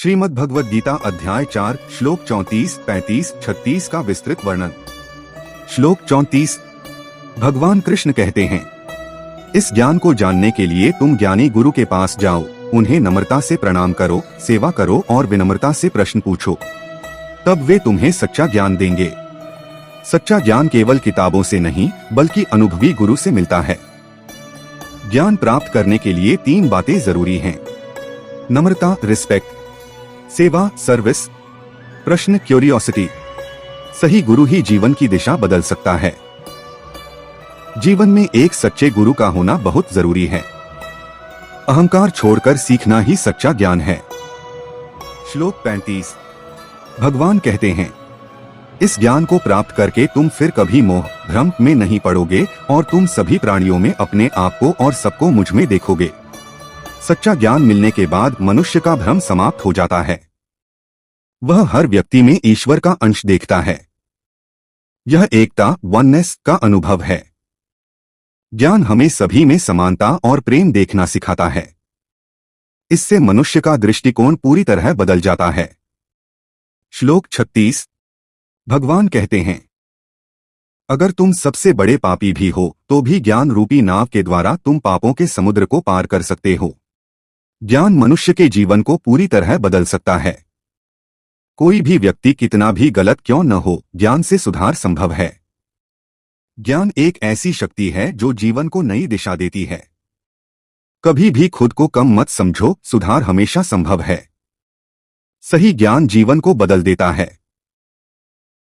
श्रीमद् भगवद गीता अध्याय 4 श्लोक 34, 35, 36 का विस्तृत वर्णन। श्लोक 34। भगवान कृष्ण कहते हैं, इस ज्ञान को जानने के लिए तुम ज्ञानी गुरु के पास जाओ, उन्हें नम्रता से प्रणाम करो, सेवा करो और विनम्रता से प्रश्न पूछो, तब वे तुम्हें सच्चा ज्ञान देंगे। सच्चा ज्ञान केवल किताबों से नहीं बल्कि अनुभवी गुरु से मिलता है। ज्ञान प्राप्त करने के लिए 3 बातें जरूरी हैं: नम्रता रिस्पेक्ट, सेवा सर्विस, प्रश्न क्यूरियोसिटी। सही गुरु ही जीवन की दिशा बदल सकता है। जीवन में एक सच्चे गुरु का होना बहुत जरूरी है। अहंकार छोड़कर सीखना ही सच्चा ज्ञान है। श्लोक 35। भगवान कहते हैं, इस ज्ञान को प्राप्त करके तुम फिर कभी मोह भ्रम में नहीं पड़ोगे और तुम सभी प्राणियों में अपने आप को और सबको मुझ में देखोगे। सच्चा ज्ञान मिलने के बाद मनुष्य का भ्रम समाप्त हो जाता है। वह हर व्यक्ति में ईश्वर का अंश देखता है। यह एकता वननेस का अनुभव है। ज्ञान हमें सभी में समानता और प्रेम देखना सिखाता है। इससे मनुष्य का दृष्टिकोण पूरी तरह बदल जाता है। श्लोक 36। भगवान कहते हैं, अगर तुम सबसे बड़े पापी भी हो तो भी ज्ञान रूपी नाव के द्वारा तुम पापों के समुद्र को पार कर सकते हो। ज्ञान मनुष्य के जीवन को पूरी तरह बदल सकता है। कोई भी व्यक्ति कितना भी गलत क्यों न हो, ज्ञान से सुधार संभव है। ज्ञान एक ऐसी शक्ति है जो जीवन को नई दिशा देती है। कभी भी खुद को कम मत समझो, सुधार हमेशा संभव है। सही ज्ञान जीवन को बदल देता है।